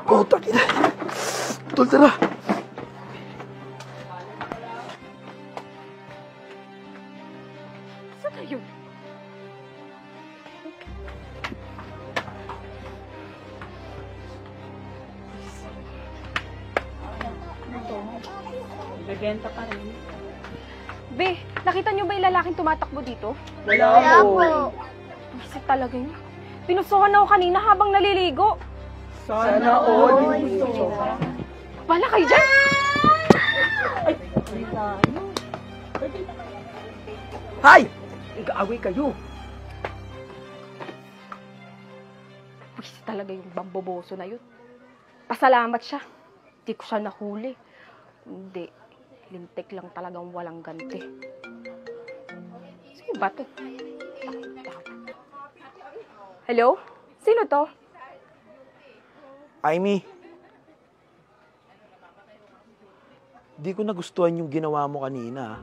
Puta kita. Tol, tara. Saan kayo? Bebenta pa rin. Be, nakita niyo ba yung lalaking tumatakbo dito? Wala po. Kasi talaga yun. Pinusuhan ako kanina habang naliligo. Sana all. Wala kayo dyan! Hay! Nag-aaway kayo. Kasi talaga yung bamboboso na yun. Pasalamat siya. Hindi ko siya nahuli. Hindi. Lintik lang talagang walang ganti. Sino ba to? Hello? Sino to? Amy. Di ko nagustuhan yung ginawa mo kanina.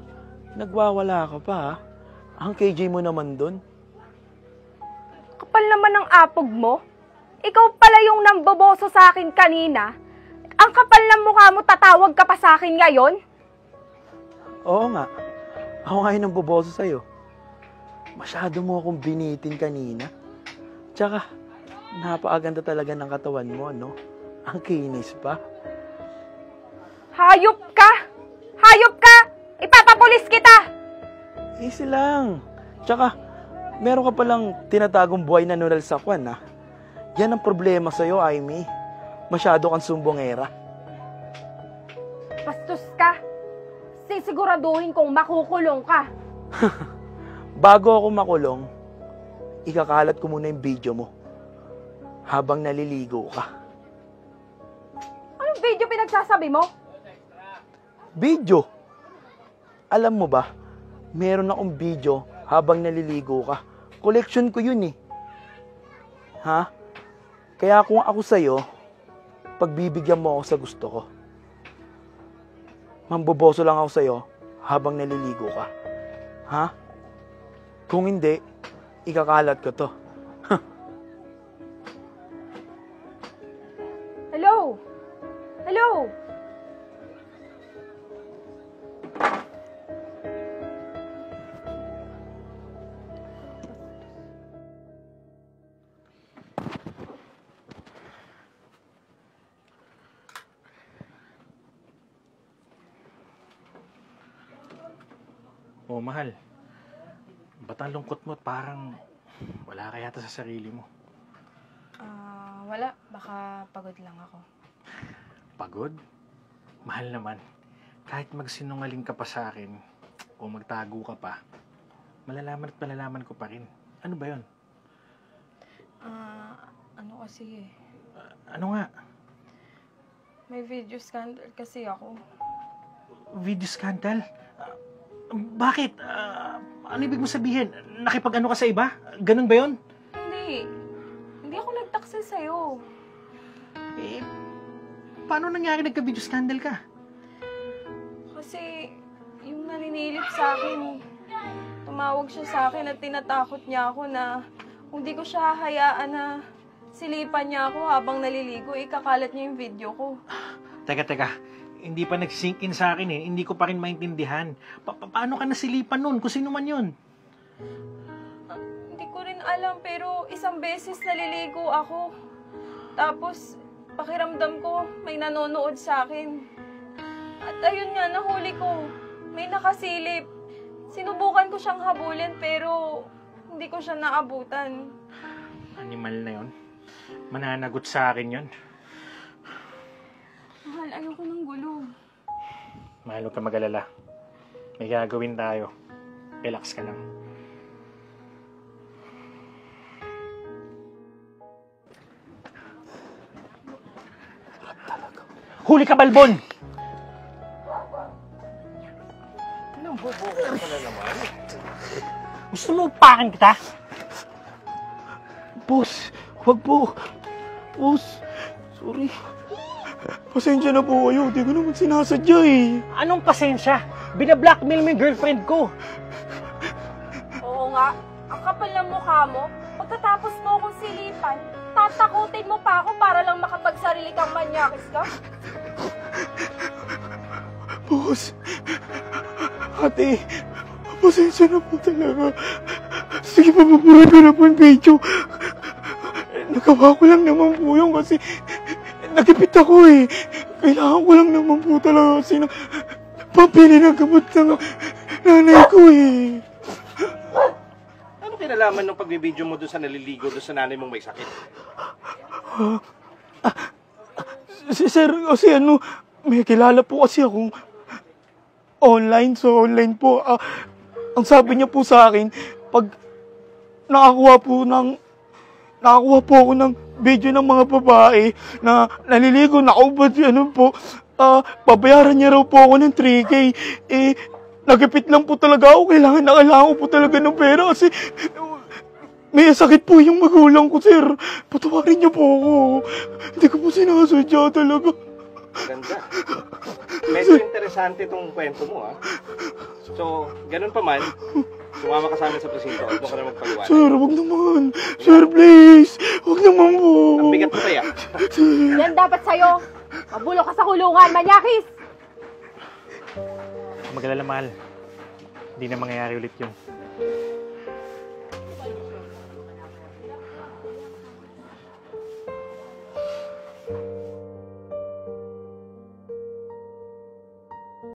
Nagwawala ka pa, ha? Ang KJ mo naman dun. Kapal naman ng apog mo. Ikaw pala yung namboboso sa akin kanina. Ang kapal ng mukha mo, tatawag ka pa sa akin ngayon? Oo nga. Ako nga yung boboso sa'yo. Masyado mo akong binitin kanina. Tsaka, napakaganda talaga ng katawan mo, no? Ang kinis pa. Hayop ka! Hayop ka! Ipapapulis kita! Easy lang. Tsaka, meron ka palang tinatagong buhay na nunal sa kwan, ha? Yan ang problema sa'yo, Amy. Masyado kang sumbongera. Bastos ka! Sisiguraduhin kong makukulong ka. Bago ako makulong, ikakalat ko muna yung video mo habang naliligo ka. Anong video pinagsasabi mo? Video? Alam mo ba, meron akong video habang naliligo ka. Collection ko yun eh. Ha? Kaya kung ako sa'yo, pagbibigyan mo ako sa gusto ko. Mamboboso lang ako sa'yo habang naliligo ka. Ha? Kung hindi, ikakalat ko to. Hello? Hello? Oh, mahal. Ba't ang lungkot mo at parang wala ka yata sa sarili mo? Wala. Baka pagod lang ako. Pagod? Mahal naman. Kahit magsinungaling ka pa sa akin o magtago ka pa, malalaman at malalaman ko pa rin. Ano ba yon? Ano kasi eh. Ano nga? May video scandal kasi ako. Video scandal? Bakit? Ano ibig mo sabihin? Nakipag-ano ka sa iba? Ganun ba yon? Hindi. Hindi ako nagtaksil sa'yo. Eh, paano nangyari nagka-video scandal ka? Kasi yung naninilip sa akin, tumawag siya sa akin at tinatakot niya ako na kung di ko siya hahayaan na silipan niya ako habang naliligo, ikakalat niya yung video ko. Teka. Hindi pa nag-sink in sa akin eh. Hindi ko pa rin maintindihan. Paano ka nasilipan nun? Kung sino man yun? Hindi ko rin alam, pero isang beses naliligo ako. Tapos, pakiramdam ko, may nanonood sa akin. At ayun nga, nahuli ko. May nakasilip. Sinubukan ko siyang habulin, pero hindi ko siya naabutan. Animal na yon. Mananagot sa akin yon. Mahal, ayoko ng gulo. Mahal, huwag ka mag-alala. May gagawin tayo. Relax ka lang. Huli ka, Balbon! Anong bubuo ka na naman? Gusto mo upakan kita? Boss, wag po. Boss, sorry. Pasensya na po kayo. Di ko naman sinasadya eh. Anong pasensya? Bina-blackmail mo yung girlfriend ko. Oo nga, ang kapal ng mukha mo. Pagkatapos mo akong silipan, Tatakutin mo pa ako para lang makapagsarili kang manyakis ka? Boss, ate, pasensya na po talaga. Sige, papapuran ko na po yung video. Nagawa ko lang naman po yun kasi nagipit ako eh. Kailangan ko lang naman po talaga kasi pambili ng gamot ng nanay ko eh. Ano kinalaman nung pagbibideo mo doon sa naliligo doon sa nanay mong may sakit? Sir, kasi may kilala po kasi akong online, so online po. Ang sabi niya po sa akin, pag nakakuha po ako ng video ng mga babae na naliligo, nakaubad, pabayaran niya raw po ako ng 3K. Nagipit lang po talaga ako, kailangan ko po talaga ng pera kasi may sakit po yung magulang ko, sir. Patawarin niyo po ako. Hindi ko po sinasadya talaga. Ganda. Medyo interesante itong kwento mo, ha? So, ganun pa man, sumama ka sa amin sa presinto at doon ka na magpaliwanag. Sir, wag naman. Sir, please. Wag naman po. Ang bigat mo kaya. Yan dapat sa'yo. Mabulo ka sa kulungan, manyakis! Magalala, mahal. Hindi na mangyayari ulit yun.